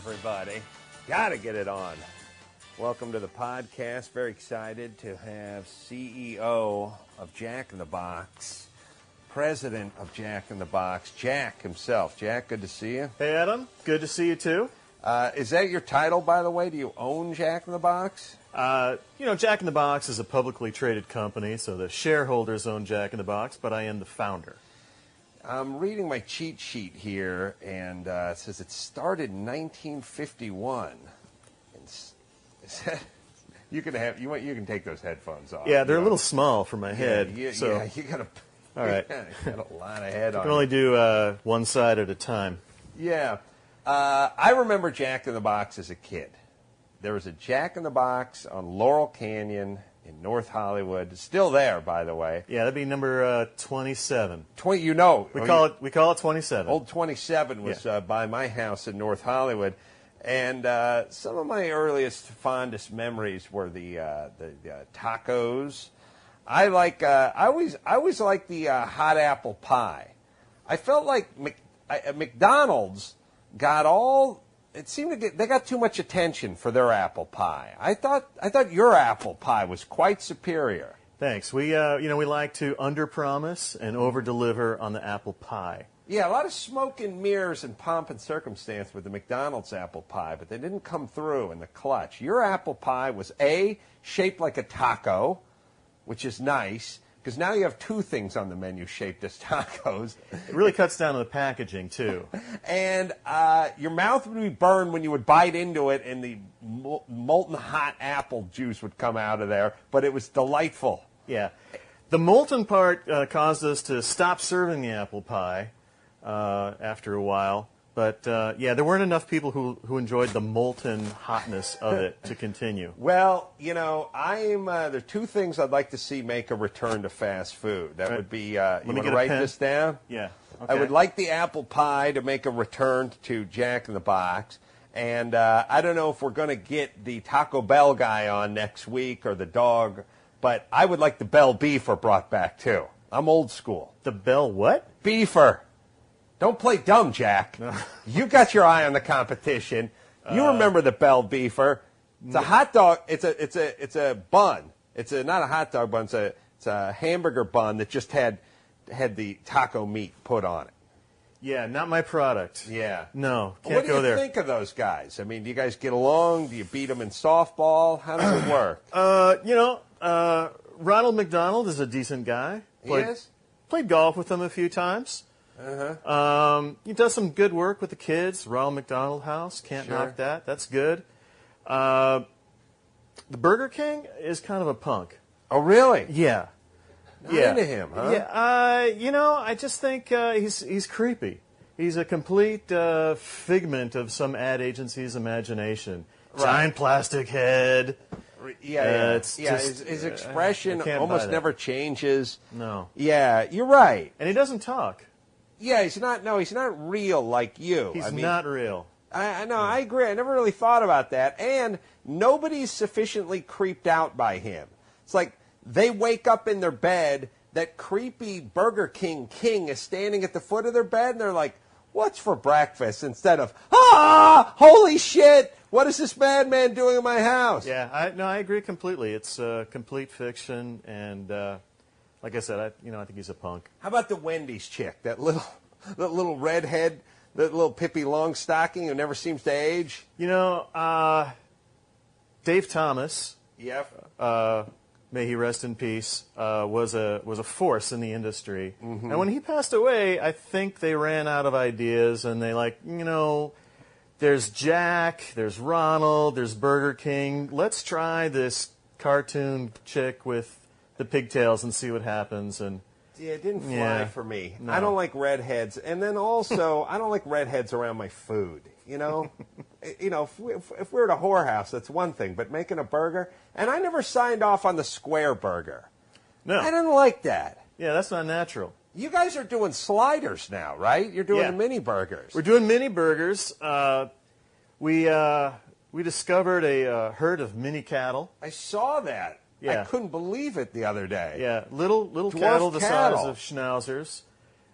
everybody. Gotta get it on. Welcome to the podcast. Very excited to have CEO of Jack in the Box, president of Jack in the Box, Jack himself. Jack, good to see you. Hey, Adam. Good to see you, too. Is that your title, by the way? Do you own Jack in the Box? Jack in the Box is a publicly traded company, so the shareholders own Jack in the Box, but I am the founder. I'm reading my cheat sheet here, and it says it started in 1951. You can take those headphones off. Yeah, they're a little small for my head. You got all right. You got a lot of head on. I can only do one side at a time. Yeah, I remember Jack in the Box as a kid. There was a Jack in the Box on Laurel Canyon in North Hollywood. It's still there, by the way. Yeah, that'd be number 27. We call it 27. Old 27 was by my house in North Hollywood, and some of my earliest, fondest memories were the tacos. I always liked the hot apple pie. I felt like McDonald's got all. It seemed they got too much attention for their apple pie. I thought your apple pie was quite superior. Thanks. We like to underpromise and overdeliver on the apple pie. Yeah, a lot of smoke and mirrors and pomp and circumstance with the McDonald's apple pie, but they didn't come through in the clutch. Your apple pie was shaped like a taco, which is nice. Because now you have two things on the menu shaped as tacos. It really cuts down on the packaging, too. And your mouth would be burned when you would bite into it, and the molten hot apple juice would come out of there. But it was delightful. Yeah. The molten part caused us to stop serving the apple pie after a while. But, there weren't enough people who enjoyed the molten hotness of it to continue. Well, there are two things I'd like to see make a return to fast food. That would be, you want to write this down? Yeah. Okay. I would like the apple pie to make a return to Jack in the Box. And I don't know if we're going to get the Taco Bell guy on next week or the dog, but I would like the Bell Beefer brought back, too. I'm old school. The Bell what? Beefer. Don't play dumb, Jack. No. You got your eye on the competition. You remember the Bell Beefer. It's a hot dog. It's a bun. It's not a hot dog bun. It's a hamburger bun that just had the taco meat put on it. Yeah, not my product. Yeah. No, can't go there. What do you think of those guys? I mean, do you guys get along? Do you beat them in softball? How does it work? Ronald McDonald is a decent guy. He is? Played golf with him a few times. Uh-huh. He does some good work with the kids. Ronald McDonald House. Can't knock that. That's good. The Burger King is kind of a punk. Oh, really? Yeah. Not into him, huh? Yeah. I just think he's creepy. He's a complete figment of some ad agency's imagination. Right. Giant plastic head. Yeah. His expression almost never changes. No. Yeah, you're right. And he doesn't talk. Yeah, he's not real like you. He's not real. I know, I agree. I never really thought about that. And nobody's sufficiently creeped out by him. It's like they wake up in their bed, that creepy Burger King is standing at the foot of their bed, and they're like, what's for breakfast? Instead of, holy shit, what is this madman doing in my house? Yeah, I agree completely. It's complete fiction, and like I said, I think he's a punk. How about the Wendy's chick, that little redhead, that little Pippi Longstocking who never seems to age? Dave Thomas. Yep. May he rest in peace. Was a force in the industry, mm-hmm. And when he passed away, I think they ran out of ideas, and they there's Jack, there's Ronald, there's Burger King. Let's try this cartoon chick with the pigtails and see what happens. And yeah, it didn't fly for me. No. I don't like redheads, and then also I don't like redheads around my food. If we were at a whorehouse, that's one thing, but making a burger, and I never signed off on the square burger. No, I didn't like that. Yeah, that's not natural. You guys are doing sliders now, right? You're doing the mini burgers. We're doing mini burgers. We discovered a herd of mini cattle. I saw that. Yeah. I couldn't believe it the other day. Yeah, little Dwarf cattle the size of schnauzers.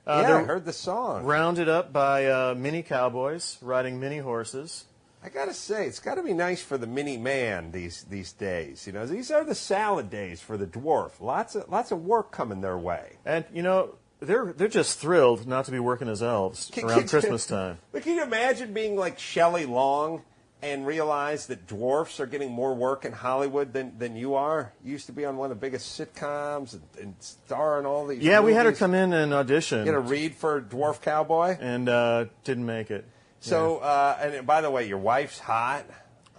I heard the song. Rounded up by mini cowboys riding mini horses. I gotta say, it's gotta be nice for the mini man these days. You know, these are the salad days for the dwarf. Lots of work coming their way. And you know, they're just thrilled not to be working as elves around Christmas time. But can you imagine being like Shelley Long and realize that dwarfs are getting more work in Hollywood than you are? You used to be on one of the biggest sitcoms and star in all these Yeah, movies. we had her come in and audition. Get a read for Dwarf Cowboy? And didn't make it. So, and by the way, your wife's hot.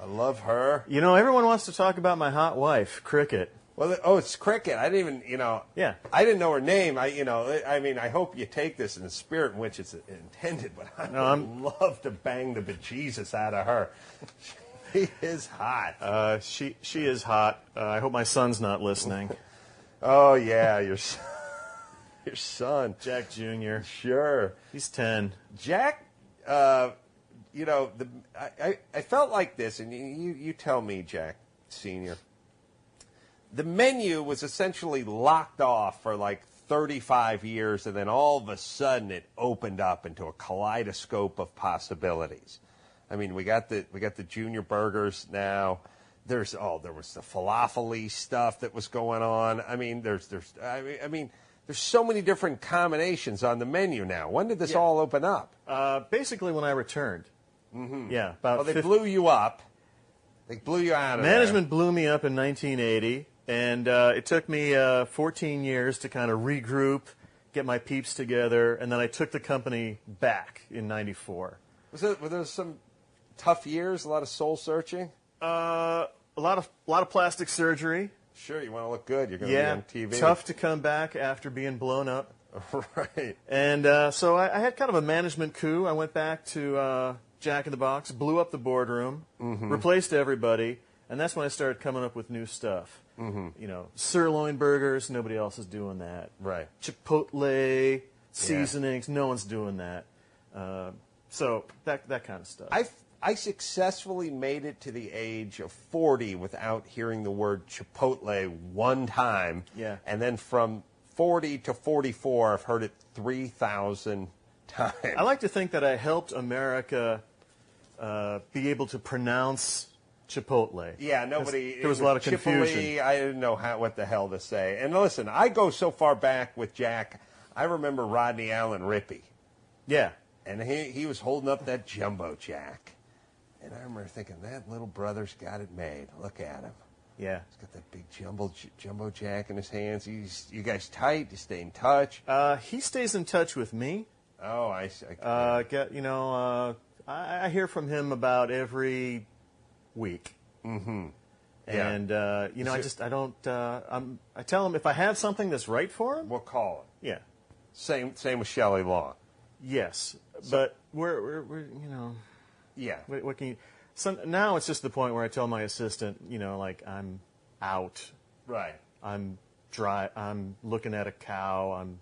I love her. You know, everyone wants to talk about my hot wife, Cricket. Well, it's Cricket. I didn't even, Yeah. I didn't know her name. I hope you take this in the spirit in which it's intended, but I would love to bang the bejesus out of her. She is hot. She is hot. I hope my son's not listening. Oh, yeah, your son. Jack Jr. Sure. He's 10. Jack, I felt like this, and you tell me, Jack Sr., the menu was essentially locked off for like 35 years, and then all of a sudden it opened up into a kaleidoscope of possibilities. I mean, we got the junior burgers now. There was the falafel-y stuff that was going on. I mean, there's so many different combinations on the menu now. When did this all open up? Basically, when I returned. Mm-hmm. Yeah, about. Well, they blew you up. They blew you out of Management blew me up in 1980. And it took me 14 years to kind of regroup, get my peeps together, and then I took the company back in '94. Were there some tough years? A lot of soul searching? A lot of plastic surgery. Sure, you want to look good. You're going to be on TV. Tough to come back after being blown up. Right. And so I had kind of a management coup. I went back to Jack in the Box, blew up the boardroom, replaced everybody, and that's when I started coming up with new stuff. Mm-hmm. You know, sirloin burgers, nobody else is doing that. Right. Chipotle seasonings, no one's doing that. So that kind of stuff. I successfully made it to the age of 40 without hearing the word Chipotle one time. Yeah. And then from 40 to 44, I've heard it 3,000 times. I like to think that I helped America be able to pronounce Chipotle. Yeah, nobody. There was a lot of confusion. Chipotle, I didn't know what the hell to say. And listen, I go so far back with Jack. I remember Rodney Allen Rippey. Yeah. And he was holding up that Jumbo Jack. And I remember thinking, that little brother's got it made. Look at him. Yeah. He's got that big Jumbo Jack in his hands. You guys tight? You stay in touch? He stays in touch with me. Oh, I see. I hear from him about every week. Mm-hmm. Yeah. And, I tell him if I have something that's right for him. We'll call it. Yeah. Same with Shelley Long. Yes. But we're Yeah. What can you... So now it's just the point where I tell my assistant, I'm out. Right. I'm dry. I'm looking at a cow. I'm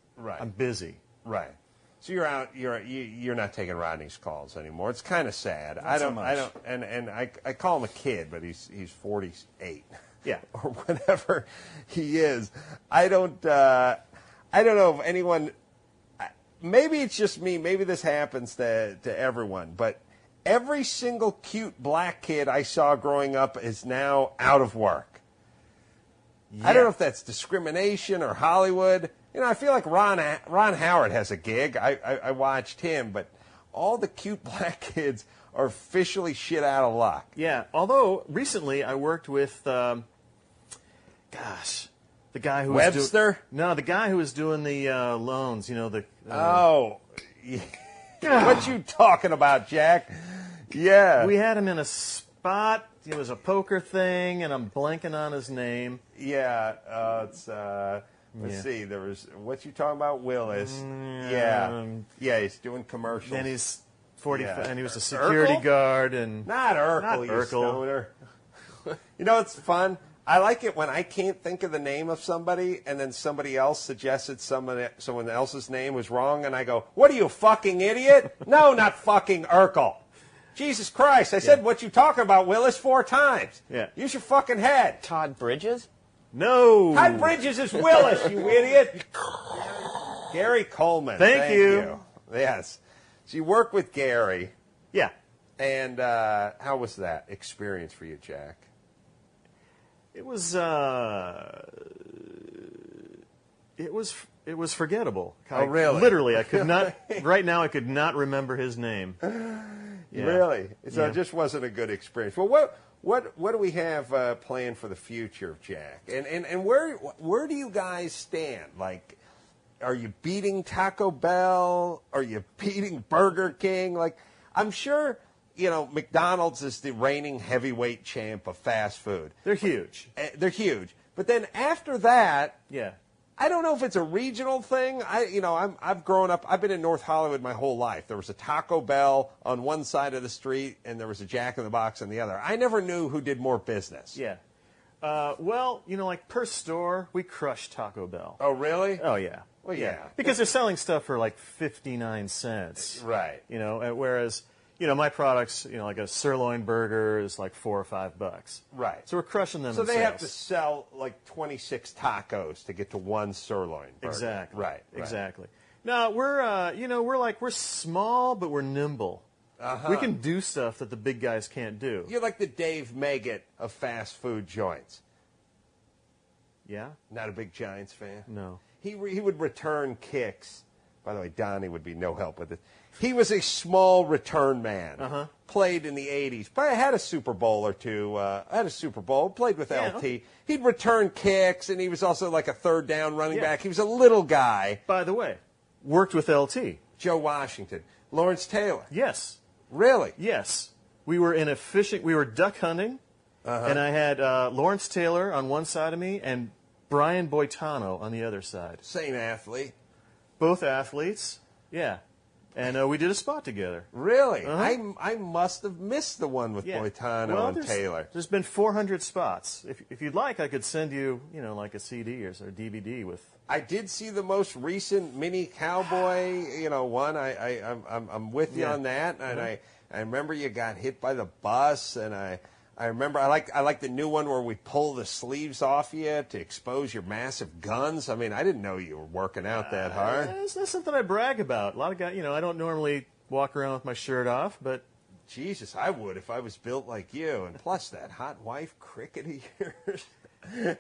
busy. Right. So you're out. You're not taking Rodney's calls anymore. It's kind of sad. Not so much. I call him a kid, but he's 48. Yeah. Or whatever he is. I don't know if anyone. Maybe it's just me. Maybe this happens to everyone, but every single cute black kid I saw growing up is now out of work. Yeah. I don't know if that's discrimination or Hollywood. I feel like Ron Howard has a gig. I watched him, but all the cute black kids are officially shit out of luck. Yeah, although recently I worked with, the guy who Webster? The guy who was doing the loans, Oh. What you talking about, Jack? Yeah. We had him in a spot. It was a poker thing, and I'm blanking on his name. Yeah, it's... Let's see. There was what you talking about, Willis? Yeah, he's doing commercials. And he's 45, and he was a security guard, and not Urkel. You stoner. It's fun. I like it when I can't think of the name of somebody, and then somebody else suggested someone else's name was wrong, and I go, "What are you, fucking idiot? No, not fucking Urkel." Jesus Christ! I said what you talking about, Willis, 4 times. Yeah. Use your fucking head. Todd Bridges? No. Todd Bridges is Willis, you idiot. Gary Coleman. Thank you. Yes. So you work with Gary. Yeah. And how was that experience for you, Jack? It was forgettable. Really? Literally, I could not. Right now, I could not remember his name. Yeah. Really? So Yeah. it just wasn't a good experience. Well, what do we have planned for the future, Jack? And where do you guys stand? Like, are you beating Taco Bell? Are you beating Burger King? Like, I'm sure, McDonald's is the reigning heavyweight champ of fast food. They're huge. They're huge. But then after that, Yeah. I don't know if it's a regional thing. I've grown up. I've been in North Hollywood my whole life. There was a Taco Bell on one side of the street, and there was a Jack in the Box on the other. I never knew who did more business. Yeah. Well, like per store, we crush Taco Bell. Oh, really? Oh, yeah. Well, yeah. Because they're selling stuff for like 59 cents. Right. Whereas, my products, like a sirloin burger is like $4 or $5. Right. So we're crushing them. So in they sales. have to sell like 26 tacos to get to one sirloin burger. Exactly. Right. Exactly. No, we're small, but we're nimble. Uh-huh. We can do stuff that the big guys can't do. You're like the Dave Maggett of fast food joints. Yeah? Not a big Giants fan? No. He would return kicks. By the way, Donnie would be no help with it. He was a small return man. Uh-huh. Played in the 80s. But I had a Super Bowl or two. Played with Yeah, LT. okay. He'd return kicks, and he was also like a third down running Yeah. back. He was a little guy. By the way, worked with LT. Joe Washington. Lawrence Taylor. Yes. Really? Yes. We were we were duck hunting, and I had Lawrence Taylor on one side of me and Brian Boitano on the other side. Same athlete. Both athletes. Yeah. And we did a spot together. Really? Uh-huh. I must have missed the one with Yeah. Boitano and Taylor. There's been 400 spots. If you'd like, I could send you, like a CD or DVD with. I did see the most recent Mini Cowboy, one. I'm with you Yeah. on that, and I remember you got hit by the bus, and I remember I like the new one where we pull the sleeves off you to expose your massive guns. I mean, I didn't know you were working out that hard. It's not something I brag about. A lot of guys, I don't normally walk around with my shirt off, but. Jesus, I would if I was built like you, and plus that hot wife cricket of yours.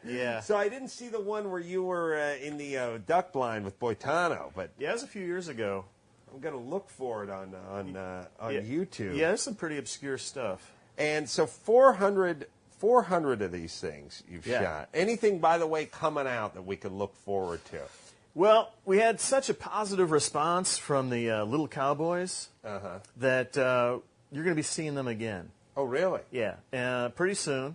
Yeah. So I didn't see the one where you were in the duck blind with Boitano, but Yeah, it was a few years ago. I'm going to look for it on YouTube. Yeah, there's some pretty obscure stuff. And so 400 of these things you've Yeah. shot. Anything, by the way, coming out that we can look forward to? Well, we had such a positive response from the Little Cowboys that you're going to be seeing them again. Oh, really? Yeah, pretty soon.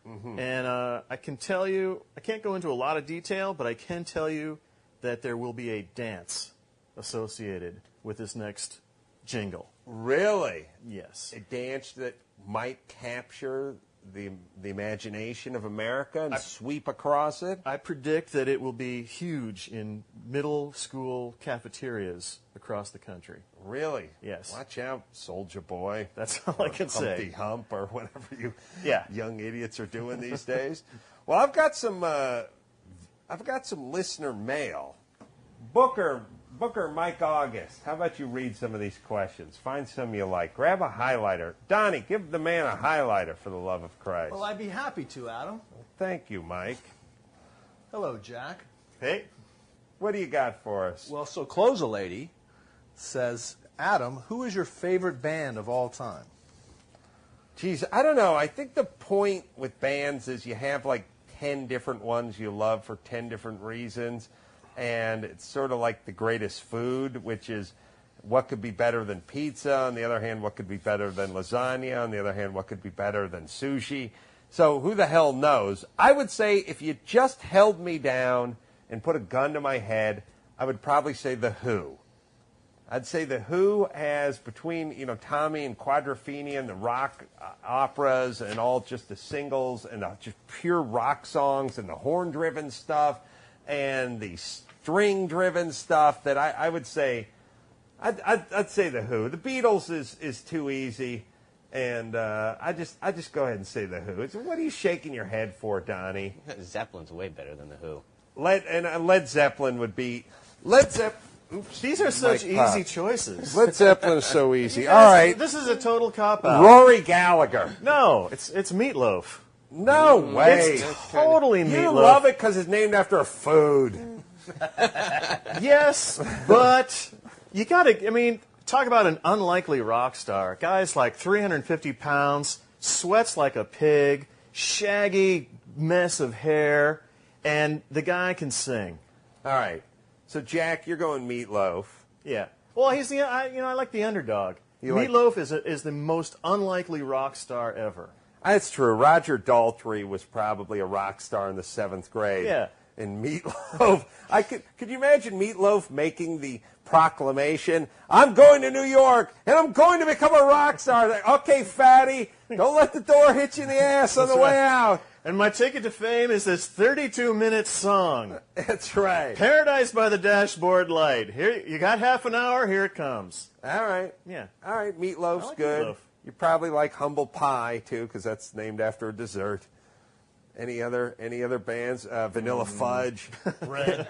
Mm-hmm. And I can tell you, I can't go into a lot of detail, but I can tell you that there will be a dance associated with this next jingle. Really? Yes. A dance that might capture the imagination of America and sweep across it? I predict that it will be huge in middle school cafeterias across the country. Really? Yes. Watch out, Soldier Boy. That's all I can say. Humpty Hump or whatever you Yeah. young idiots are doing these days. Well, I've got some listener mail. Booker Mike August, how about you read some of these questions? Find some you like. Grab a highlighter. Donnie, give the man a highlighter for the love of Christ. Well, I'd be happy to, Adam. Thank you, Mike. Hello, Jack. Hey. What do you got for us? Well, so Close a Lady says, Adam, who is your favorite band of all time? Geez, I don't know. I think the point with bands is you have like 10 different ones you love for 10 different reasons. And it's sort of like the greatest food, which is what could be better than pizza. On the other hand, what could be better than lasagna. On the other hand, what could be better than sushi. So who the hell knows? I would say if you just held me down and put a gun to my head, I would probably say The Who. I'd say The Who has, between Tommy and Quadrophenia and the rock operas and all just the singles and just pure rock songs and the horn-driven stuff and the string-driven stuff, that I would say, I'd say The Who. The Beatles is too easy, and I just go ahead and say The Who. What are you shaking your head for, Donnie? Zeppelin's way better than The Who. Led Zeppelin would be Led Zeppelin. Oops. These are such Mike easy Pop. choices. Led Zeppelin is so easy. Yes, All right. This is a total cop-out. Rory Gallagher. No, it's Meatloaf. No way. It's totally You Meatloaf. love it because it's named after a food. Yes, but you got to, I mean, talk about an unlikely rock star. Guy's like 350 pounds, sweats like a pig, shaggy mess of hair, and the guy can sing. All right. So, Jack, you're going Meatloaf. Yeah. Well, he's the, I like the underdog. You like- Meatloaf is the most unlikely rock star ever. That's true. Roger Daltrey was probably a rock star in the 7th grade. Yeah. And Meatloaf, could you imagine Meatloaf making the proclamation, I'm going to New York, and I'm going to become a rock star. Like, okay, fatty, don't let the door hit you in the ass on the way out. And my ticket to fame is this 32-minute song. That's right. Paradise by the Dashboard Light. Here, you got half an hour, here it comes. All right. Yeah. All right, Meatloaf's I like good. Meatloaf. You probably like Humble Pie, too, because that's named after a dessert. Any other bands? Vanilla Fudge, Bread.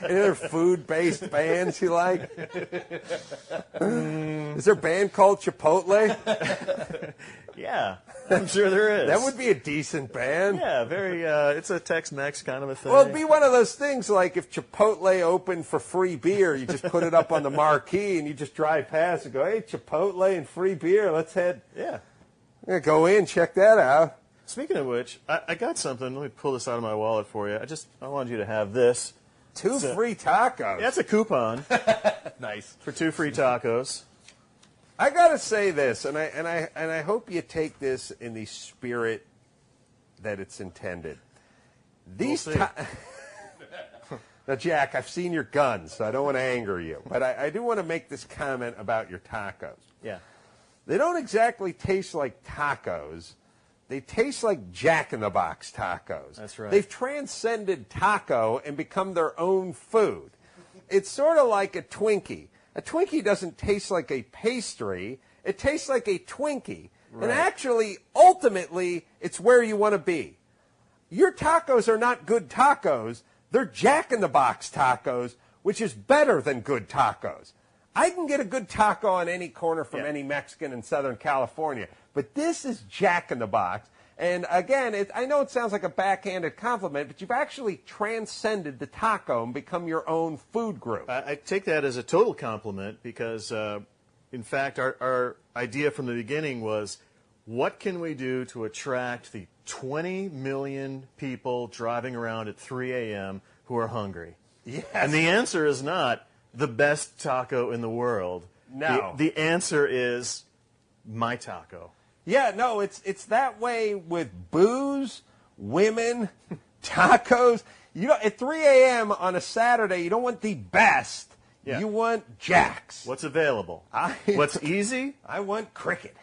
Any other food-based bands you like? Is there a band called Chipotle? Yeah, I'm sure there is. That would be a decent band. Yeah, very. It's a Tex-Mex kind of a thing. Well, it'd be one of those things like if Chipotle opened for free beer, you just put it up on the marquee and you just drive past and go, hey, Chipotle and free beer, let's head. Yeah. Yeah, go in, check that out. Speaking of which, I got something. Let me pull this out of my wallet for you. I wanted you to have this. Two free tacos. That's a coupon. Nice. For 2 free tacos. I gotta say this, and I hope you take this in the spirit that it's intended. These We'll see. Now, Jack, I've seen your guns, so I don't want to anger you, but I do want to make this comment about your tacos. Yeah. They don't exactly taste like tacos. They taste like Jack-in-the-Box tacos. That's right. They've transcended taco and become their own food. It's sort of like a Twinkie. A Twinkie doesn't taste like a pastry. It tastes like a Twinkie. Right. And actually, ultimately, it's where you want to be. Your tacos are not good tacos. They're Jack-in-the-Box tacos, which is better than good tacos. I can get a good taco on any corner from any Mexican in Southern California. But this is Jack-in-the-Box. And again, I know it sounds like a backhanded compliment, but you've actually transcended the taco and become your own food group. I take that as a total compliment because, in fact, our idea from the beginning was, what can we do to attract the 20 million people driving around at 3 a.m. who are hungry? Yes. And the answer is not the best taco in the world. No. The answer is my taco. Yeah, no, it's that way with booze, women, tacos. You know, at 3 a.m. on a Saturday, you don't want the best. Yeah. You want Jack's. What's available? What's easy? I want cricket.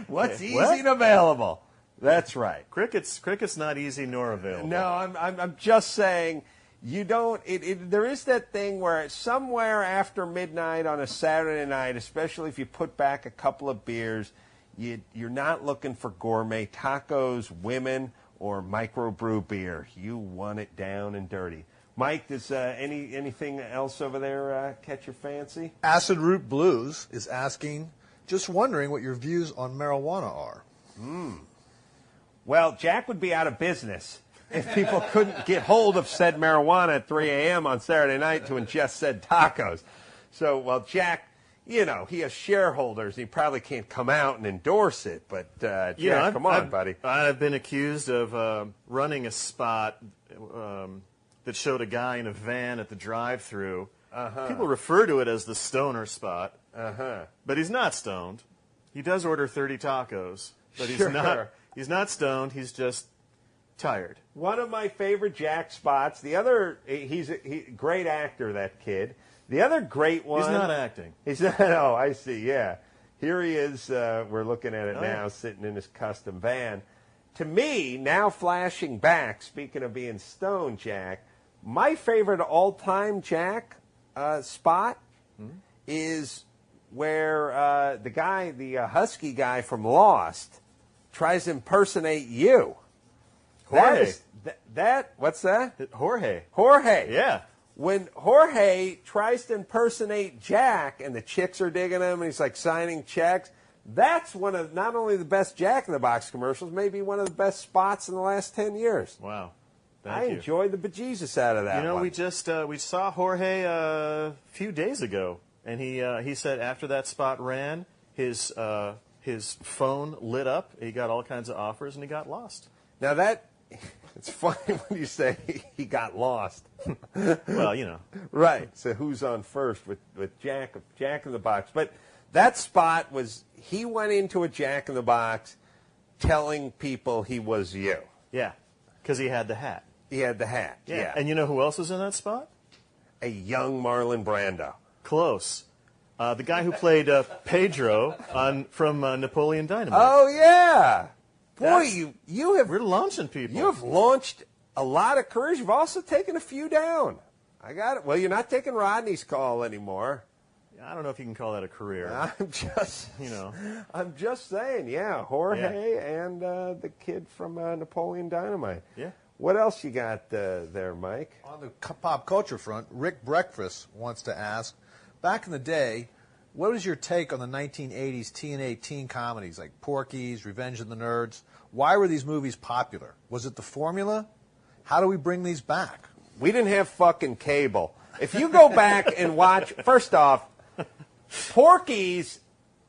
What's easy What? and available? That's right. Cricket's not easy nor available. No, I'm just saying. You don't. There is that thing where somewhere after midnight on a Saturday night, especially if you put back a couple of beers, you're not looking for gourmet tacos, women, or microbrew beer. You want it down and dirty. Mike, does anything else over there catch your fancy? Acid Root Blues is asking, just wondering what your views on marijuana are. Well, Jack would be out of business if people couldn't get hold of said marijuana at 3 a.m. on Saturday night to ingest said tacos. So, well, Jack, you know, he has shareholders, and he probably can't come out and endorse it. But, Jack, come on, buddy. I've been accused of running a spot that showed a guy in a van at the drive-thru. People refer to it as the stoner spot. But he's not stoned. He does order 30 tacos, but he's not stoned. He's just tired. One of my favorite Jack spots. The other, he's a great actor, that kid. The other great one. He's not acting. He's not. Oh, I see. Yeah, here he is. We're looking at it now, yeah. sitting in his custom van. To me, now flashing back. Speaking of being stoned, Jack, my favorite all-time Jack spot is where the guy, the husky guy from Lost, tries to impersonate you. Jorge. What's that? Jorge. Jorge. Yeah. when Jorge tries to impersonate Jack and the chicks are digging him and he's like signing checks, that's one of not only the best Jack in the Box commercials, maybe one of the best spots in the last 10 years. Wow. I enjoyed the bejesus out of that. You know, we just we saw Jorge a few days ago, and he said after that spot ran, his phone lit up. He got all kinds of offers, and he got lost. Now it's funny when you say he got lost. Well, you know. Right. So who's on first with Jack in the Box? But that spot was he went into a Jack in the Box telling people he was you. Yeah, because he had the hat. He had the hat. Yeah. And you know who else was in that spot? A young Marlon Brando. Close. The guy who played Pedro from Napoleon Dynamite. Oh yeah. Boy, you have we're launching people. You have launched a lot of careers. You've also taken a few down. I got it. Well, you're not taking Rodney's call anymore. I don't know if you can call that a career. I'm just saying. Yeah, Jorge and the kid from Napoleon Dynamite. Yeah. What else you got there, Mike? On the pop culture front, Rick Breakfast wants to ask, back in the day, what was your take on the 1980s TNA teen comedies like Porky's, Revenge of the Nerds? Why were these movies popular? Was it the formula? How do we bring these back? We didn't have fucking cable. If you go back and watch, first off, Porky's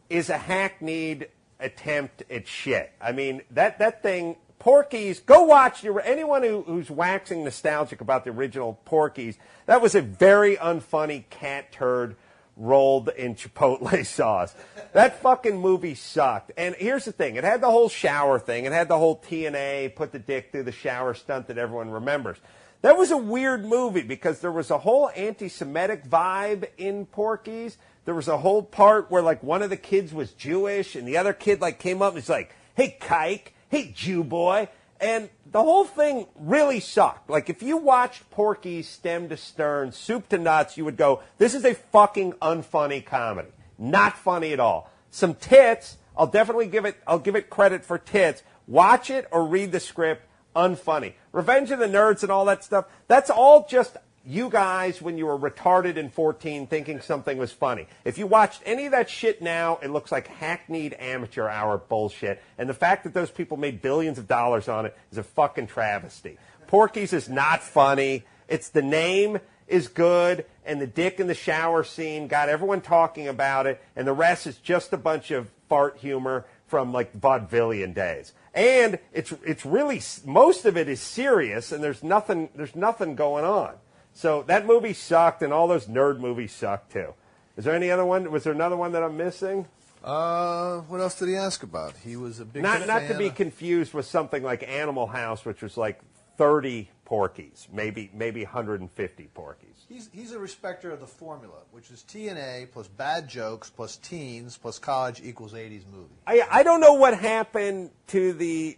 is a hackneyed attempt at shit. I mean, that thing... Porky's, go watch anyone who's waxing nostalgic about the original Porky's. That was a very unfunny cat turd rolled in chipotle sauce. That fucking movie sucked. And here's the thing. It had the whole shower thing. It had the whole TNA, put the dick through the shower stunt that everyone remembers. That was a weird movie because there was a whole anti-Semitic vibe in Porky's. There was a whole part where like one of the kids was Jewish and the other kid like came up and was like, hey, kike. Hey, Jew boy. And the whole thing really sucked. Like, if you watched Porky's stem to stern, soup to nuts, you would go, this is a fucking unfunny comedy. Not funny at all. Some tits, I'll give it credit for tits. Watch it or read the script, unfunny. Revenge of the Nerds and all that stuff, that's all just you guys when you were retarded in 14 thinking something was funny. If you watched any of that shit now, it looks like hackneyed amateur hour bullshit. And the fact that those people made billions of dollars on it is a fucking travesty. Porky's is not funny. It's the name is good, and the dick in the shower scene got everyone talking about it, and the rest is just a bunch of fart humor from like vaudevillian days. And it's really, most of it is serious, and there's nothing going on. So that movie sucked, and all those nerd movies sucked too. Is there any other one? Was there another one that I'm missing? What else did he ask about? He was a big fan. Not to be confused with something like Animal House, which was like 30 Porkies, maybe 150 Porkies. He's a respecter of the formula, which is TNA plus bad jokes plus teens plus college equals 80s movie. I don't know what happened to the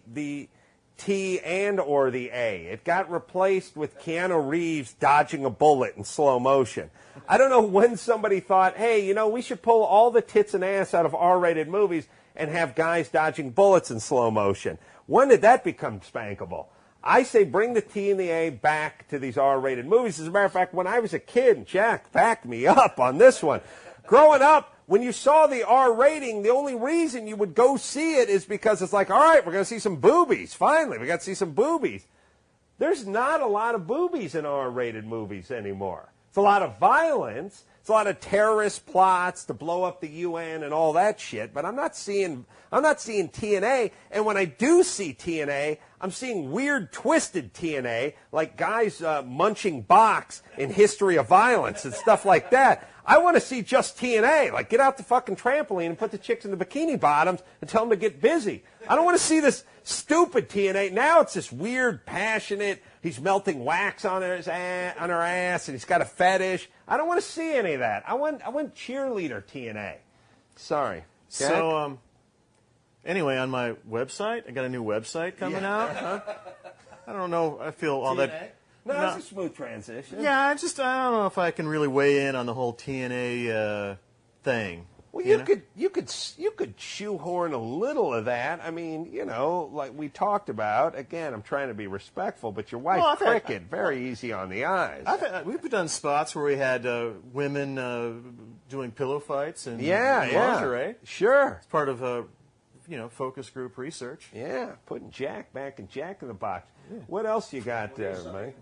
T and or the A. It got replaced with Keanu Reeves dodging a bullet in slow motion. I don't know when somebody thought, hey, we should pull all the tits and ass out of R-rated movies and have guys dodging bullets in slow motion. When did that become spankable? I say bring the T and the A back to these R-rated movies. As a matter of fact, when I was a kid, and Jack backed me up on this one, growing up, when you saw the R rating, the only reason you would go see it is because it's like, all right, we're going to see some boobies. Finally, we got to see some boobies. There's not a lot of boobies in R-rated movies anymore. It's a lot of violence. It's a lot of terrorist plots to blow up the UN and all that shit. But I'm not seeing TNA. And when I do see TNA, I'm seeing weird, twisted TNA, like guys munching box in History of Violence and stuff like that. I want to see just TNA. Like, get out the fucking trampoline and put the chicks in the bikini bottoms and tell them to get busy. I don't want to see this stupid TNA. Now it's this weird, passionate, he's melting wax on her ass, and he's got a fetish. I don't want to see any of that. I want cheerleader TNA. Sorry. Jack? So, anyway, on my website, I got a new website coming out. Huh? I don't know. I feel all TNA? that. No, that's a smooth transition. Yeah, I don't know if I can really weigh in on the whole TNA thing. Well, you could shoehorn a little of that. I mean, like we talked about. Again, I'm trying to be respectful, but your wife cricket very easy on the eyes. We've done spots where we had women doing pillow fights and lingerie. Yeah, sure. It's part of focus group research. Yeah, putting Jack back in Jack in the Box. Yeah. What else you got there, Mike?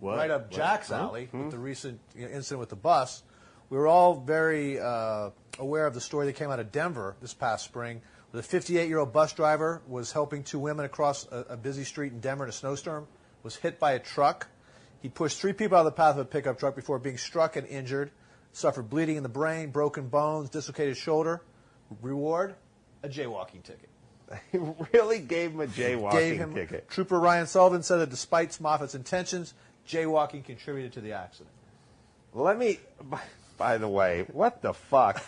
Right up Jack's alley with the recent incident with the bus. We were all very aware of the story that came out of Denver this past spring. The 58-year-old bus driver was helping two women across a busy street in Denver in a snowstorm, was hit by a truck. He pushed 3 people out of the path of a pickup truck before being struck and injured, suffered bleeding in the brain, broken bones, dislocated shoulder. Reward, a jaywalking ticket. He really gave him a jaywalking ticket. Trooper Ryan Sullivan said that despite Moffat's intentions, jaywalking contributed to the accident. By the way, what the fuck?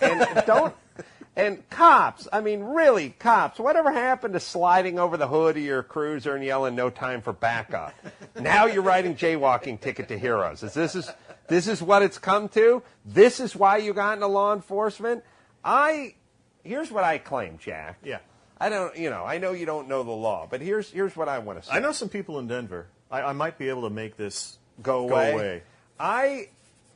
And cops, I mean, really, cops, whatever happened to sliding over the hood of your cruiser and yelling, "No time for backup"? Now you're writing jaywalking ticket to heroes. This is what it's come to? This is why you got into law enforcement? Here's what I claim, Jack. Yeah. I know you don't know the law, but here's what I want to say. I know some people in Denver. I might be able to make this go away. I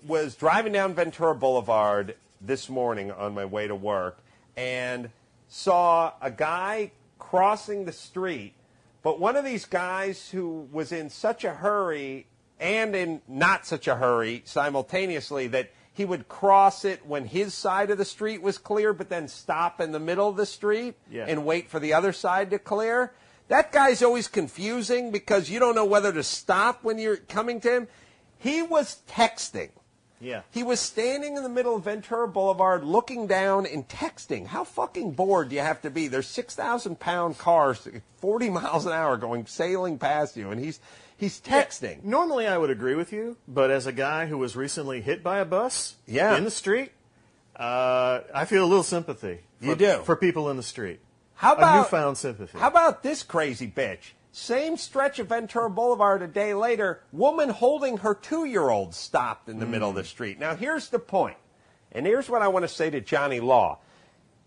was driving down Ventura Boulevard this morning on my way to work and saw a guy crossing the street, but one of these guys who was in such a hurry and in not such a hurry simultaneously that he would cross it when his side of the street was clear, but then stop in the middle of the street and wait for the other side to clear. That guy's always confusing because you don't know whether to stop when you're coming to him. He was texting. Yeah. He was standing in the middle of Ventura Boulevard looking down and texting. How fucking bored do you have to be? There's 6,000-pound cars, 40 miles an hour sailing past you, and he's texting. Yeah, normally I would agree with you, but as a guy who was recently hit by a bus in the street, I feel a little sympathy. For people in the street. A newfound sympathy. How about this crazy bitch? Same stretch of Ventura Boulevard a day later, woman holding her 2-year-old stopped in the middle of the street. Now, here's the point, and here's what I want to say to Johnny Law.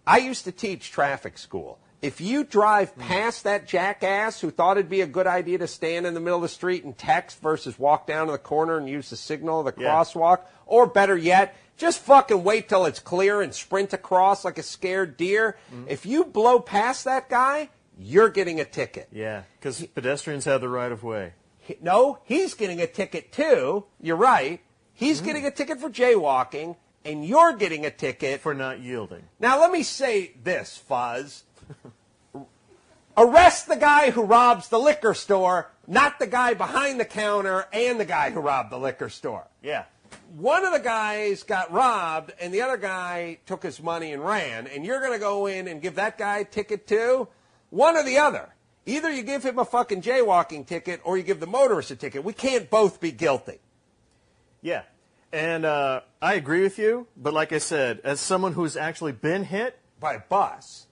I used to teach traffic school. If you drive past that jackass who thought it'd be a good idea to stand in the middle of the street and text versus walk down to the corner and use the signal of the crosswalk, or better yet, just fucking wait till it's clear and sprint across like a scared deer, if you blow past that guy, you're getting a ticket. Yeah, because pedestrians have the right of way. No, he's getting a ticket too. You're right. He's getting a ticket for jaywalking, and you're getting a ticket for not yielding. Now, let me say this, Fuzz. Arrest the guy who robs the liquor store, not the guy behind the counter and the guy who robbed the liquor store. Yeah. One of the guys got robbed, and the other guy took his money and ran, and you're going to go in and give that guy a ticket too? One or the other. Either you give him a fucking jaywalking ticket or you give the motorist a ticket. We can't both be guilty. Yeah. And I agree with you, but like I said, as someone who's actually been hit by a bus.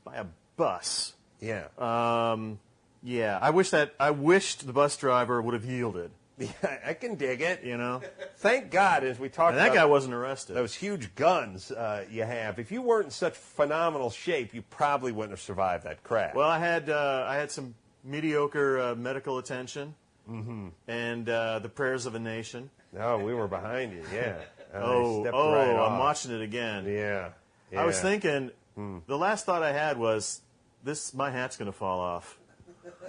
Yeah. Yeah. I wished the bus driver would have yielded. Yeah, I can dig it. You Thank God, as we talked about. And that guy wasn't arrested. Those huge guns you have. If you weren't in such phenomenal shape, you probably wouldn't have survived that crash. Well, I had some mediocre medical attention and the prayers of a nation. No, we were behind you, yeah. I'm watching it again. Yeah. I was thinking, the last thought I had was, my hat's going to fall off.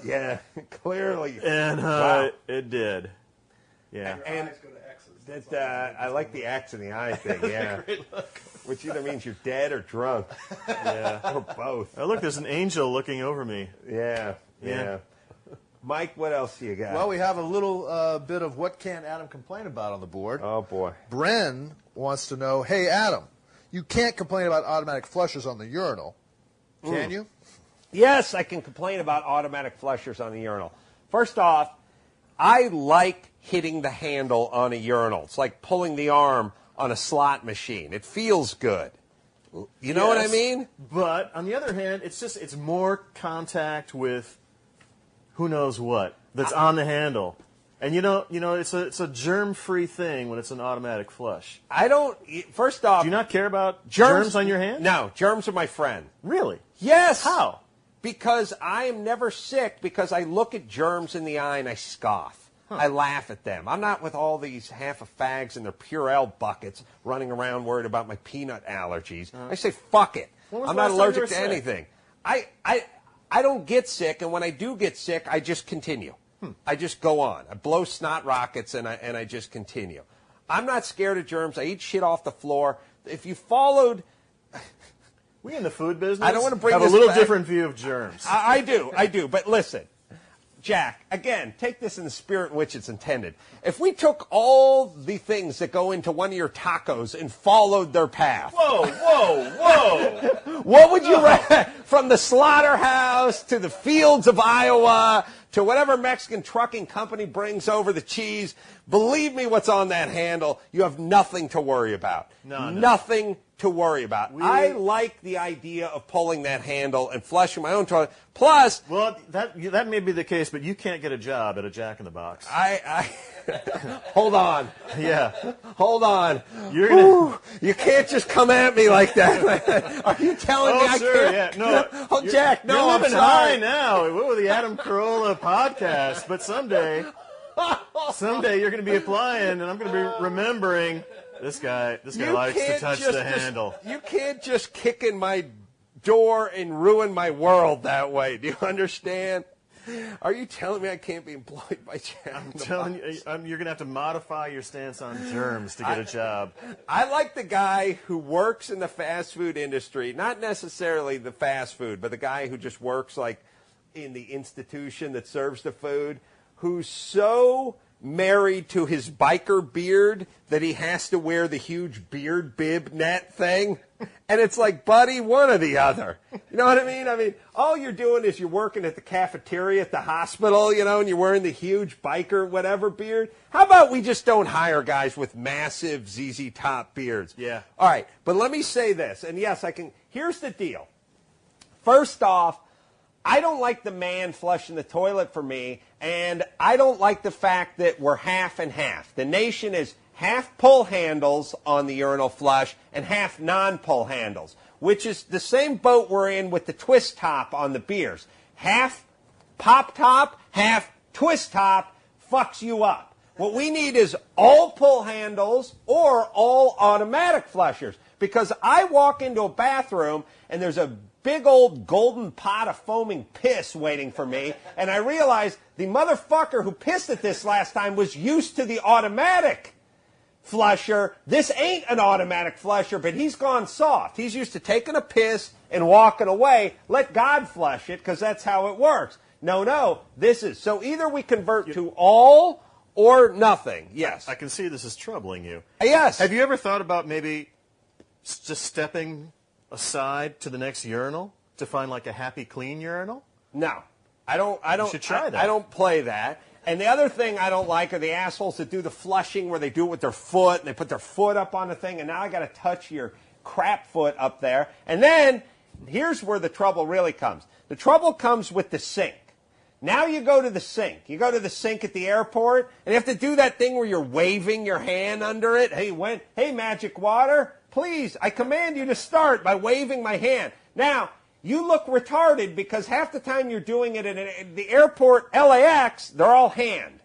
Yeah, clearly. And it did. Yeah. And I like the X in the eye thing, yeah. Which either means you're dead or drunk. Yeah. Or both. Oh, look, there's an angel looking over me. Yeah. Mike, what else do you got? Well, we have a little bit of what can Adam complain about on the board. Oh, boy. Bren wants to know, hey, Adam, you can't complain about automatic flushers on the urinal. Can you? Yes, I can complain about automatic flushers on the urinal. First off, I like hitting the handle on a urinal. It's like pulling the arm on a slot machine. It feels good. You know what I mean? But on the other hand, it's more contact with who knows what that's on the handle. And it's a germ-free thing when it's an automatic flush. I don't. First off, do you not care about germs on your hands? No, germs are my friend. Really? Yes. How? Because I am never sick because I look at germs in the eye and I scoff. I laugh at them. I'm not with all these half of fags and their Purell buckets running around worried about my peanut allergies. I say, fuck it. I'm not allergic to anything. I don't get sick, and when I do get sick, I just continue. I just go on. I blow snot rockets, and I just continue. I'm not scared of germs. I eat shit off the floor. If you followed... We in the food business I don't want to bring have this a little back. different view of germs. I do. But listen, Jack, again, take this in the spirit in which it's intended. If we took all the things that go into one of your tacos and followed their path. Whoa. What would you from the slaughterhouse to the fields of Iowa to whatever Mexican trucking company brings over the cheese, believe me what's on that handle, you have nothing to worry about. No. Nothing to worry about. I like the idea of pulling that handle and flushing my own toilet. Plus... Well, that may be the case, but you can't get a job at a Jack in the Box. Hold on. Yeah. Hold on. You can't just come at me like that. Are you telling me I sure, can't? Yeah. No. Jack, no, you're I'm living sorry. high now. We're with the Adam Carolla podcast, but someday you're going to be applying, and I'm going to be remembering this guy likes to touch the handle. You can't just kick in my door and ruin my world that way. Do you understand? Are you telling me I can't be employed by Jack? I'm telling you, you're going to have to modify your stance on germs to get a job. I like the guy who works in the fast food industry, not necessarily the fast food, but the guy who just works like in the institution that serves the food, who's so married to his biker beard that he has to wear the huge beard bib net thing. And it's like, buddy, one or the other. You know what I mean? I mean, all you're doing is you're working at the cafeteria at the hospital, and you're wearing the huge biker whatever beard. How about we just don't hire guys with massive ZZ Top beards? Yeah. All right, but let me say this, and yes, I can. Here's the deal. First off, I don't like the man flushing the toilet for me, and I don't like the fact that we're half and half. The nation is half pull handles on the urinal flush and half non-pull handles, which is the same boat we're in with the twist top on the beers. Half pop top, half twist top fucks you up. What we need is all pull handles or all automatic flushers, because I walk into a bathroom and there's a big old golden pot of foaming piss waiting for me, and I realize the motherfucker who pissed at this last time was used to the automatic flusher. This ain't an automatic flusher, but he's gone soft. He's used to taking a piss and walking away. Let God flush it, because that's how it works. No, this is. So either we convert to all or nothing. Yes. I can see this is troubling you. Yes. Have you ever thought about maybe just stepping aside to the next urinal to find like a happy clean urinal? No. I don't. You should try that. I don't play that. And the other thing I don't like are the assholes that do the flushing where they do it with their foot and they put their foot up on the thing, and now I got to touch your crap foot up there. And then here's where the trouble really comes. The trouble comes with the sink. Now you go to the sink. You go to the sink at the airport, and you have to do that thing where you're waving your hand under it. Hey, magic water, please, I command you to start by waving my hand. Now, you look retarded because half the time you're doing it at the airport, LAX, they're all hand.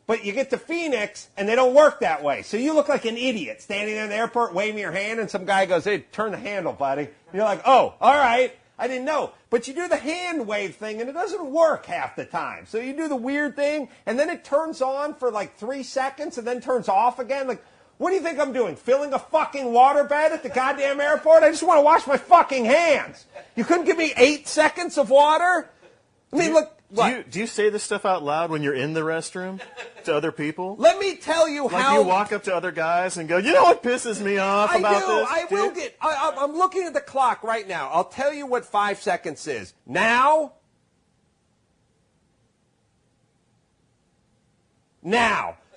But you get to Phoenix, and they don't work that way. So you look like an idiot standing there in the airport waving your hand, and some guy goes, hey, turn the handle, buddy. And you're like, oh, all right. I didn't know. But you do the hand wave thing, and it doesn't work half the time. So you do the weird thing, and then it turns on for like 3 seconds, and then turns off again. Like, what do you think I'm doing? Filling a fucking waterbed at the goddamn airport? I just want to wash my fucking hands. You couldn't give me 8 seconds of water? I mean, look. Do you say this stuff out loud when you're in the restroom to other people? Let me tell you how. Like you walk up to other guys and go, you know what pisses me off about this? I will get. I'm looking at the clock right now. I'll tell you what 5 seconds is. Now.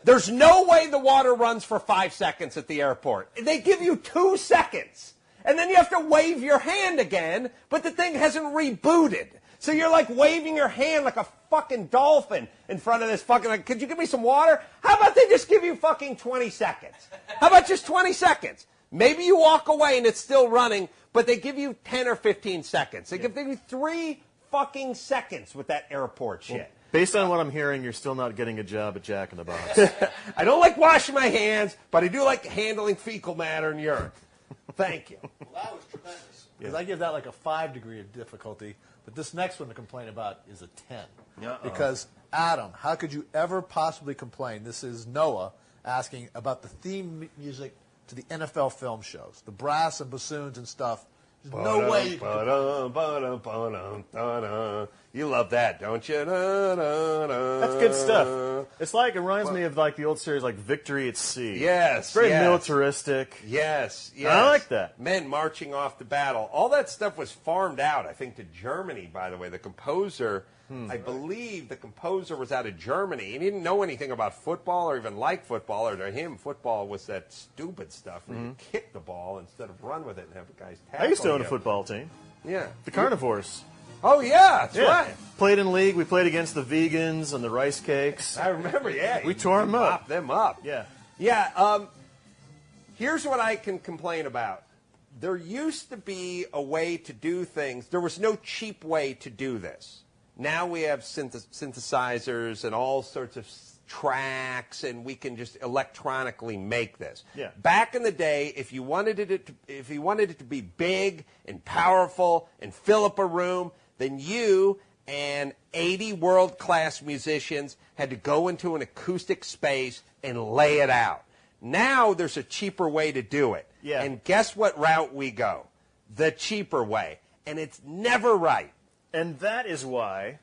There's no way the water runs for 5 seconds at the airport. They give you 2 seconds. And then you have to wave your hand again, but the thing hasn't rebooted. So you're like waving your hand like a fucking dolphin in front of this fucking, like, could you give me some water? How about they just give you fucking 20 seconds? How about just 20 seconds? Maybe you walk away and it's still running, but they give you 10 or 15 seconds. They give you 3 fucking seconds with that airport shit. Well, based on what I'm hearing, you're still not getting a job at Jack in the Box. I don't like washing my hands, but I do like handling fecal matter and urine. Thank you. Well, that was tremendous. Because I give that like a 5 degree of difficulty, but this next one to complain about is a 10. Because, Adam, how could you ever possibly complain? This is Noah asking about the theme music to the NFL film shows, the brass and bassoons and stuff. There's no way you can complain. You love that, don't you? That's good stuff. It's like, it reminds me of like the old series like Victory at Sea. Yes. It's very militaristic. Yes. I like that. Men marching off to battle. All that stuff was farmed out, I think, to Germany, by the way. The composer, I believe the composer was out of Germany. He didn't know anything about football or even like football. Or to him, football was that stupid stuff where you kick the ball instead of run with it and have the guys tackle I used to own you. a football team. Yeah. The Carnivores. Oh, yeah, that's right. Played in league. We played against the vegans and the rice cakes. I remember, yeah. We tore them up. Popped them up. Yeah. Yeah, here's what I can complain about. There used to be a way to do things. There was no cheap way to do this. Now we have synthesizers and all sorts of tracks, and we can just electronically make this. Yeah. Back in the day, if you wanted it to be big and powerful and fill up a room, then you and 80 world-class musicians had to go into an acoustic space and lay it out. Now there's a cheaper way to do it. Yeah. And guess what route we go? The cheaper way. And it's never right. And that is why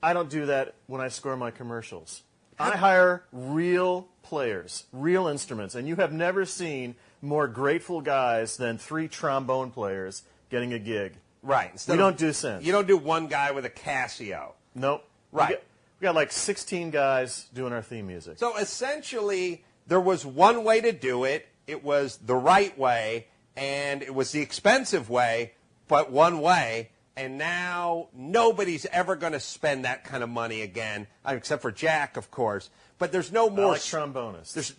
I don't do that when I score my commercials. I hire real players, real instruments, and you have never seen more grateful guys than 3 trombone players getting a gig. Right. We don't do synths. You don't do one guy with a Casio. Nope. Right. We got like 16 guys doing our theme music. So essentially, there was one way to do it. It was the right way, and it was the expensive way, but one way. And now nobody's ever going to spend that kind of money again, except for Jack, of course. But there's no more. I like trombonists.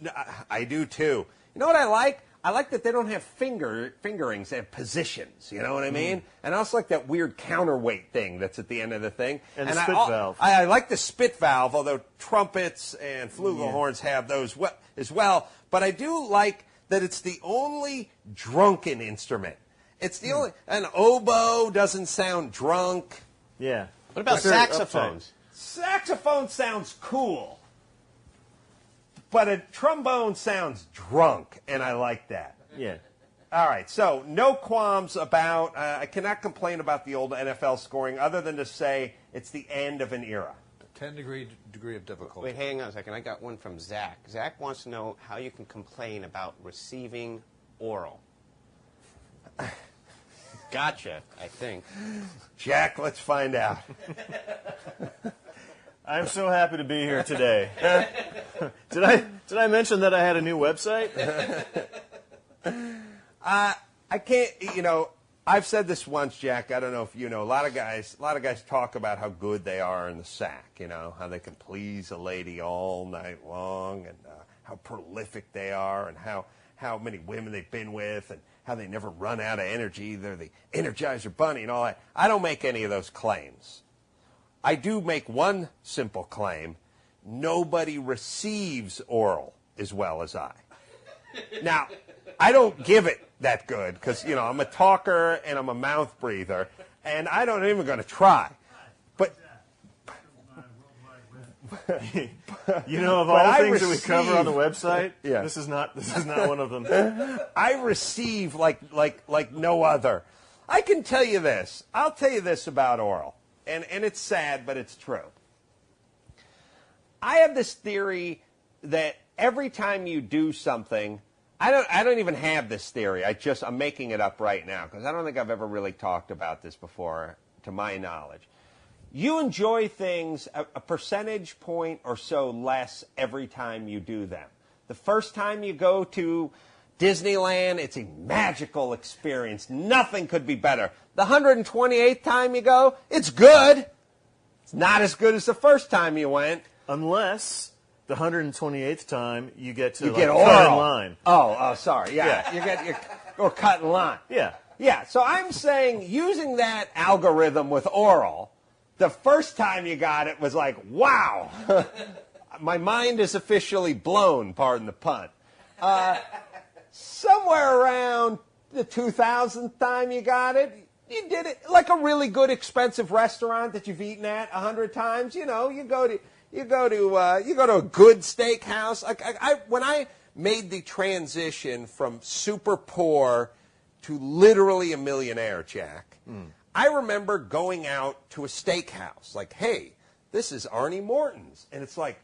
I do too. You know what I like? I like that they don't have fingerings; they have positions. You know what I mean? And I also like that weird counterweight thing that's at the end of the thing. And the spit valve. I like the spit valve, although trumpets and flugelhorns have those as well. But I do like that it's the only drunken instrument. It's the only. An oboe doesn't sound drunk. Yeah. What about saxophones? Saxophone sounds cool, but a trombone sounds drunk, and I like that. Yeah. All right, so no qualms about. I cannot complain about the old NFL scoring, other than to say it's the end of an era. 10 degree of difficulty. Wait, hang on a second. I got one from Zach. Zach wants to know how you can complain about receiving oral. Gotcha, I think. Jack, let's find out. I'm so happy to be here today. Did I mention that I had a new website? I can't. You know, I've said this once, Jack. I don't know if you know. A lot of guys talk about how good they are in the sack. You know, how they can please a lady all night long, and how prolific they are, and how many women they've been with, and how they never run out of energy. They're the Energizer Bunny and all that. I don't make any of those claims. I do make one simple claim. Nobody receives oral as well as I. Now, I don't give it that good because, you know, I'm a talker and I'm a mouth breather, and I don't even going to try. But you know, of all things that we cover on the website, yeah. this is not one of them. I receive like no other. I can tell you this. I'll tell you this about oral, and it's sad, but it's true. I have this theory that every time you do something, I don't even have this theory. I'm making it up right now because I don't think I've ever really talked about this before, to my knowledge. You enjoy things a percentage point or so less every time you do them. The first time you go to Disneyland, it's a magical experience. Nothing could be better. The 128th time you go, it's good. It's not as good as the first time you went. Unless the 128th time you get to get cut in oral. line. Oh, sorry. Yeah. Yeah. Or cut in line. Yeah. Yeah, so I'm saying using that algorithm with oral, the first time you got it was like, wow. My mind is officially blown, pardon the pun. Somewhere around the 2000th time you got it, you did it like a really good expensive restaurant that you've eaten at 100 times. You know, you go to a good steakhouse. When I made the transition from super poor to literally a millionaire, Jack, I remember going out to a steakhouse. Like, hey, this is Arnie Morton's, and it's like,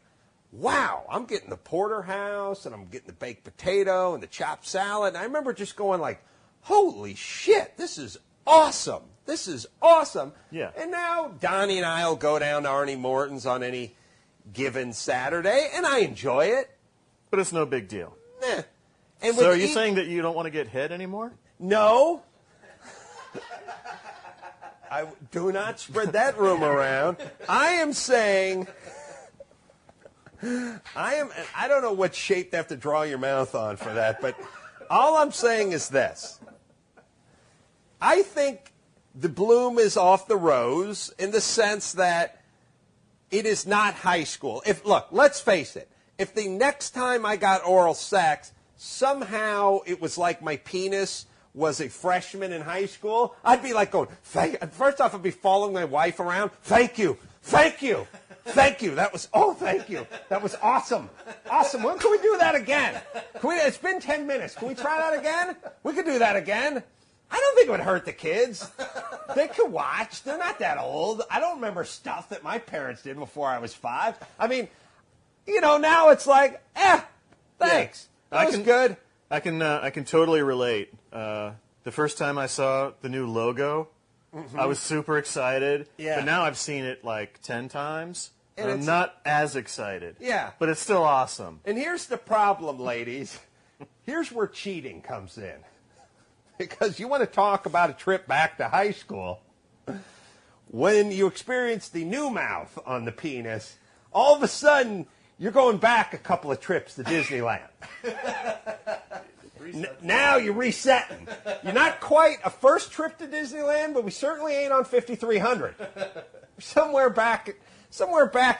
wow, I'm getting the porterhouse, and I'm getting the baked potato and the chopped salad. And I remember just going like, holy shit, this is awesome. This is awesome. Yeah. And now Donnie and I will go down to Arnie Morton's on any given Saturday, and I enjoy it. But it's no big deal. And So are you saying that you don't want to get head anymore? No. I do not spread that rumor around. I am saying... I don't know what shape they have to draw your mouth on for that, but all I'm saying is this. I think the bloom is off the rose in the sense that it is not high school. Look, let's face it. If the next time I got oral sex, somehow it was like my penis was a freshman in high school, I'd be like going, first off, I'd be following my wife around. Thank you. Thank you. Thank you. Thank you. That was awesome. Awesome. When can we do that again? It's been 10 minutes. Can we try that again? We could do that again. I don't think it would hurt the kids. They could watch. They're not that old. I don't remember stuff that my parents did before I was 5. I mean, now it's like, thanks. Yeah. That was good. I can totally relate. The first time I saw the new logo, I was super excited. Yeah. But now I've seen it like 10 times, and I'm it's- not as excited. Yeah. But it's still awesome. And here's the problem, ladies. Here's where cheating comes in. Because you want to talk about a trip back to high school. When you experience the new mouth on the penis, all of a sudden, you're going back a couple of trips to Disneyland. Now you're resetting. You're not quite a first trip to Disneyland, but we certainly ain't on 5,300. Somewhere back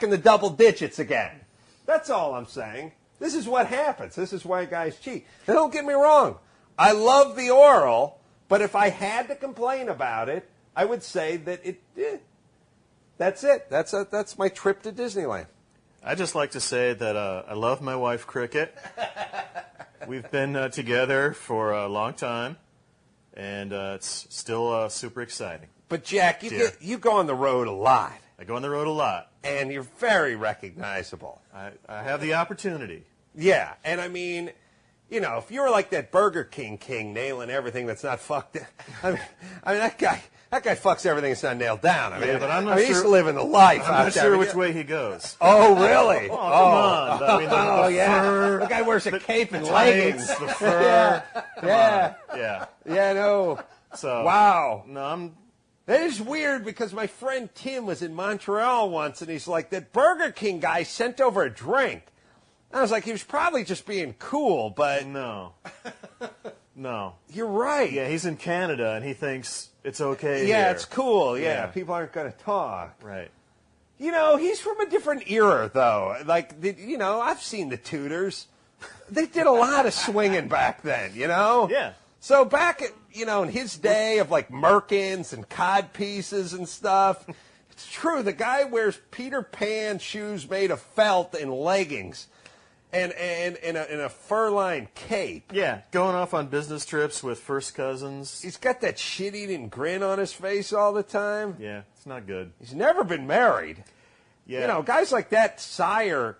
in the double digits again. That's all I'm saying. This is what happens. This is why guys cheat. Now, don't get me wrong. I love the oral, but if I had to complain about it, I would say that that's it. That's my trip to Disneyland. I just like to say that I love my wife, Cricket. We've been together for a long time, and it's still super exciting. But Jack, you go on the road a lot. I go on the road a lot. And you're very recognizable. I have the opportunity. Yeah, and I mean, if you were like that Burger King nailing everything that's not fucked, I mean that guy fucks everything that's not nailed down. I mean, Yeah, but I'm not sure. He's living the life. I'm not sure which way he goes. Oh, really? Oh, come on. I mean, the fur, the guy wears a cape and tights, leggings. the fur. Yeah. Yeah. No. So, Wow. No, That is weird because my friend Tim was in Montreal once, and he's like, that Burger King guy sent over a drink. I was like, he was probably just being cool, but... No. You're right. Yeah, he's in Canada, and he thinks it's okay Yeah, here. it's cool. Yeah, Yeah. people aren't going to talk. Right. He's from a different era, though. Like, I've seen the Tudors. They did a lot of swinging back then, Yeah. So back at, in his day of, like, merkins and cod pieces and stuff, it's true. The guy wears Peter Pan shoes made of felt and leggings and a fur-lined cape. Yeah, going off on business trips with first cousins. He's got that shit-eating grin on his face all the time. Yeah, it's not good. He's never been married. Yeah. Guys like that sire,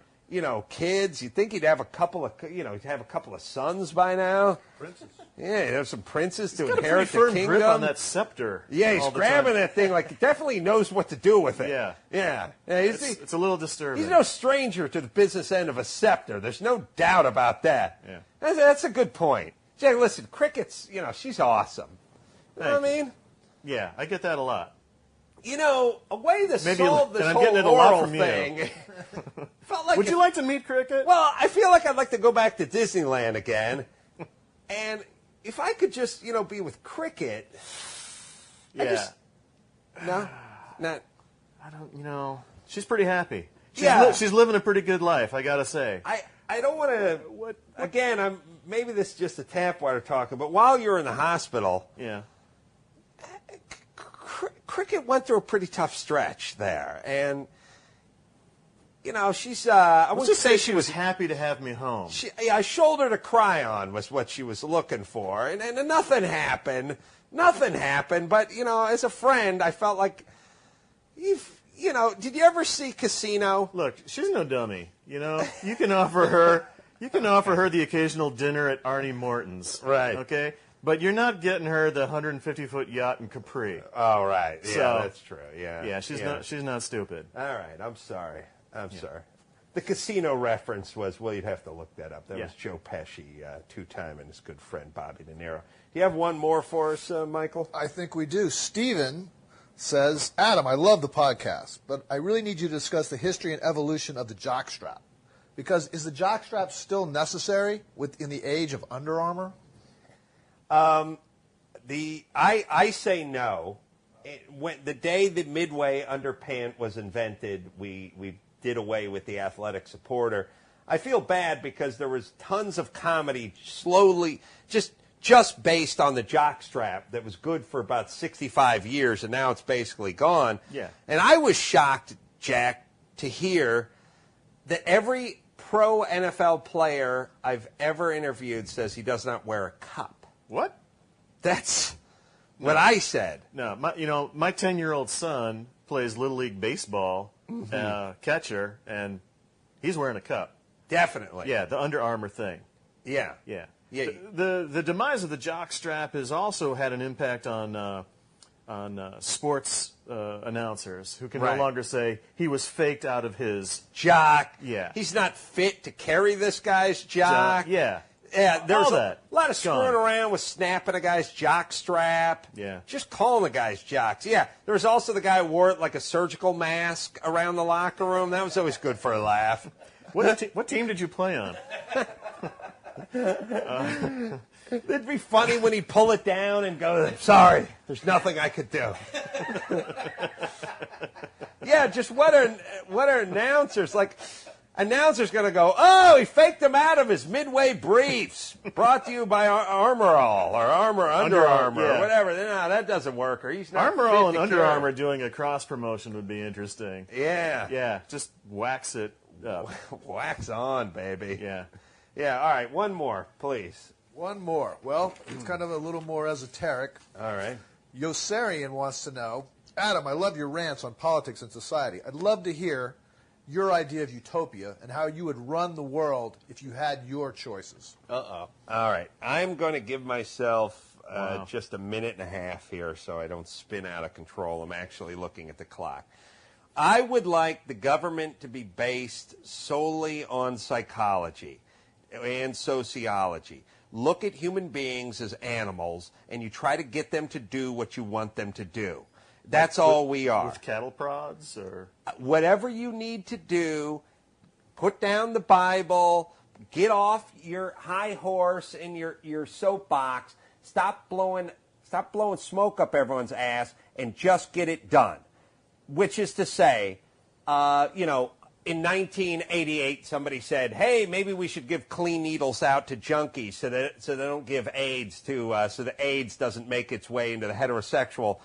kids. You'd think he'd have a couple of sons by now. Princes. Yeah, he'd have some princes to He's got a inherit pretty firm the kingdom. grip on that scepter. Yeah, he's all the grabbing time. that thing like he definitely knows what to do with it. Yeah. Yeah. It's a little disturbing. He's no stranger to the business end of a scepter. There's no doubt about that. Yeah. That's a good point. Jay, listen, Cricket's, she's awesome. You know what I mean? Yeah, I get that a lot. A way to Maybe, solve this and I'm whole getting it a lot Laurel from you. thing. Felt like Would you like to meet Cricket? Well, I feel like I'd like to go back to Disneyland again. And if I could just, be with Cricket. Yeah. No? Not. I don't, she's pretty happy. Yeah. She's living a pretty good life, I got to say. I don't want to. Again, maybe this is just a tap water talking, but while you're in the hospital. Yeah. Cricket went through a pretty tough stretch there, and she's. I Let's would just say she was happy to have me home. A shoulder to cry on was what she was looking for, and nothing happened. Nothing happened, but as a friend, I felt like, did you ever see Casino? Look, she's no dummy. You can offer her the occasional dinner at Arnie Morton's, right? Okay. But you're not getting her the 150-foot yacht in Capri. Oh, right. Yeah, So, that's true. Yeah. Yeah, she's not stupid. All right. I'm sorry. Sorry. The Casino reference was, well, you'd have to look that up. That was Joe Pesci, two-time, and his good friend Bobby De Niro. Do you have one more for us, Michael? I think we do. Steven says, Adam, I love the podcast, but I really need you to discuss the history and evolution of the jockstrap. Because is the jockstrap still necessary in the age of Under Armour? I say no. When the day the Midway underpant was invented, we did away with the athletic supporter. I feel bad because there was tons of comedy slowly just based on the jockstrap that was good for about 65 years, and now it's basically gone. Yeah. And I was shocked, Jack, to hear that every pro NFL player I've ever interviewed says he does not wear a cup. What? That's what I said. No, my 10-year-old son plays Little League baseball, catcher, and he's wearing a cup. Definitely. Yeah, the Under Armour thing. Yeah. Yeah. Yeah. The demise of the jockstrap has also had an impact on sports announcers who can no longer say he was faked out of his jock. Yeah. He's not fit to carry this guy's jock. Yeah. Yeah, there's a lot of screwing around with snapping a guy's jock strap. Yeah. Just calling the guys jocks. Yeah. There was also the guy who wore it like a surgical mask around the locker room. That was always good for a laugh. What team did you play on? It'd be funny when he'd pull it down and go, sorry, there's nothing I could do. Yeah, just what are announcers like? Announcer's going to go, oh, he faked him out of his Midway briefs. Brought to you by Armor All or Under Armour or whatever. No, that doesn't work. Or he's not Armor All and Under Armour doing a cross promotion would be interesting. Yeah. Yeah, just wax it up. Wax on, baby. Yeah. Yeah, all right, one more, please. One more. Well, it's kind of a little more esoteric. All right. Yosarian wants to know, Adam, I love your rants on politics and society. I'd love to hear your idea of utopia and how you would run the world if you had your choices. Uh-oh. All right. I'm going to give myself just a minute and a half here so I don't spin out of control. I'm actually looking at the clock. I would like the government to be based solely on psychology and sociology. Look at human beings as animals, and you try to get them to do what you want them to do. That's all we are. With cattle prods or whatever you need to do, put down the Bible, get off your high horse and your soapbox, stop blowing smoke up everyone's ass, and just get it done. Which is to say, in 1988, somebody said, "Hey, maybe we should give clean needles out to junkies so they don't give AIDS so the AIDS doesn't make its way into the heterosexual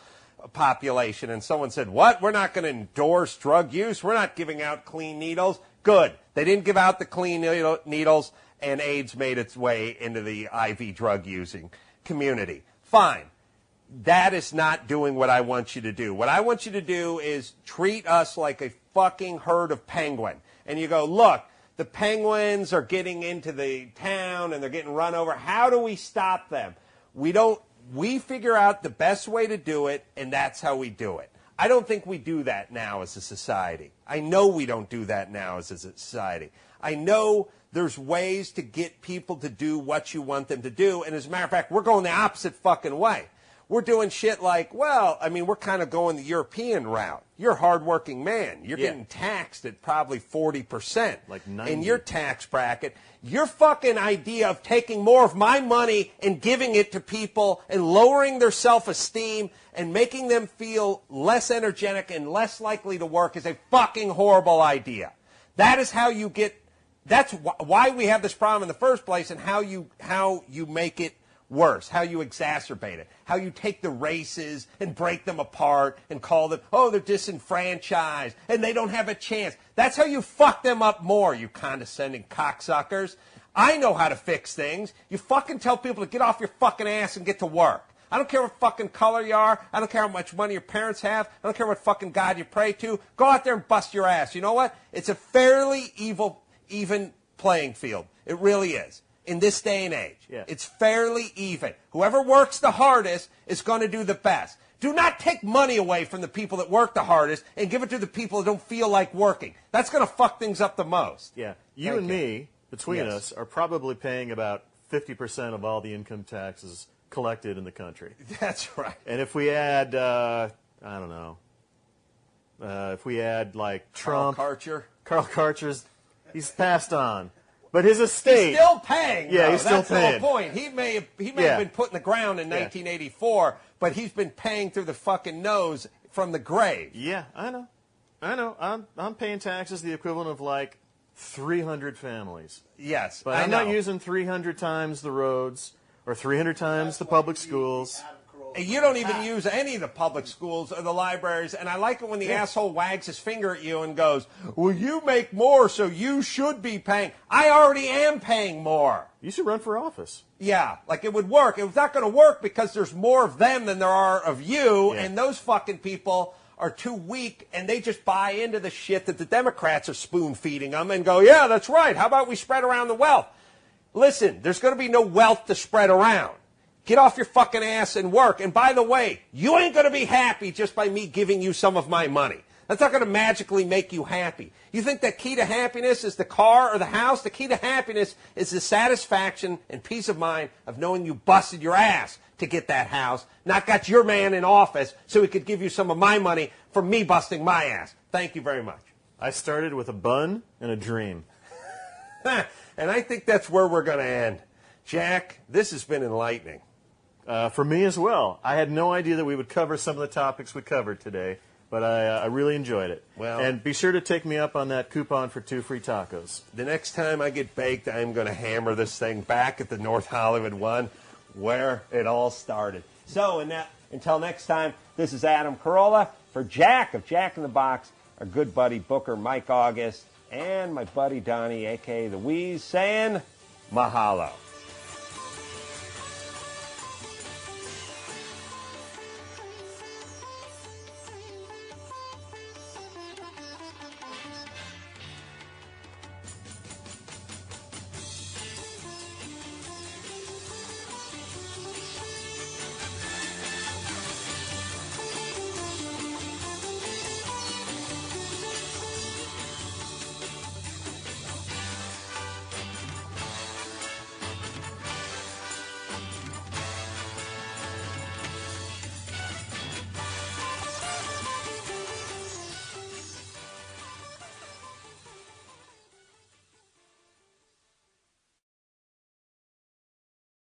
population." And someone said, "What? We're not going to endorse drug use. We're not giving out clean needles." Good. They didn't give out the clean needles, and AIDS made its way into the IV drug using community. Fine. That is not doing what I want you to do. What I want you to do is treat us like a fucking herd of penguin. And you go, look, the penguins are getting into the town and they're getting run over. How do we stop them? We figure out the best way to do it, and that's how we do it. I don't think we do that now as a society. I know we don't do that now as a society. I know There's ways to get people to do what you want them to do. And as a matter of fact, we're going the opposite fucking way. We're doing shit like, well, I mean, we're kind of going the European route. You're a hardworking man. You're getting taxed at probably 40%. Like 90. In your tax bracket. Your fucking idea of taking more of my money and giving it to people and lowering their self-esteem and making them feel less energetic and less likely to work is a fucking horrible idea. That is how you get, that's why we have this problem in the first place, and how you make it worse, how you exacerbate it, how you take the races and break them apart and call them, oh, they're disenfranchised and they don't have a chance. That's how you fuck them up more, you condescending cocksuckers. I know how to fix things. You fucking tell people to get off your fucking ass and get to work. I don't care what fucking color you are. I don't care how much money your parents have. I don't care what fucking God you pray to. Go out there and bust your ass. You know what? It's a fairly even playing field. It really is. In this day and age. Yeah. It's fairly even. Whoever works the hardest is going to do the best. Do not take money away from the people that work the hardest and give it to the people that don't feel like working. That's going to fuck things up the most. Yeah. You and me, between us, are probably paying about 50% of all the income taxes collected in the country. That's right. And if we add, I don't know, if we add like Trump. Karcher. Carl Karcher's, he's passed on. But his estate. He's still paying. Yeah, though. he's still That's paying. the whole point. He may have been put in the ground in 1984, but he's been paying through the fucking nose from the grave. Yeah, I know. I'm paying taxes the equivalent of like 300 families. Yes, But I'm not using 300 times the roads or 300 times the public schools. And you don't even use any of the public schools or the libraries. And I like it when the asshole wags his finger at you and goes, well, you make more, so you should be paying. I already am paying more. You should run for office. Yeah, like it would work. It was not going to work because there's more of them than there are of you. Yeah. And those fucking people are too weak, and they just buy into the shit that the Democrats are spoon-feeding them and go, yeah, that's right. How about we spread around the wealth? Listen, there's going to be no wealth to spread around. Get off your fucking ass and work. And by the way, you ain't going to be happy just by me giving you some of my money. That's not going to magically make you happy. You think that key to happiness is the car or the house? The key to happiness is the satisfaction and peace of mind of knowing you busted your ass to get that house, not got your man in office so he could give you some of my money for me busting my ass. Thank you very much. I started with a bun and a dream. And I think that's where we're going to end. Jack, this has been enlightening. For me as well. I had no idea that we would cover some of the topics we covered today, but I really enjoyed it. Well, and be sure to take me up on that coupon for 2 free tacos. The next time I get baked, I'm going to hammer this thing back at the North Hollywood one where it all started. So until next time, this is Adam Carolla for Jack of Jack in the Box, our good buddy Booker Mike August, and my buddy Donnie, a.k.a. The Wheeze, saying mahalo.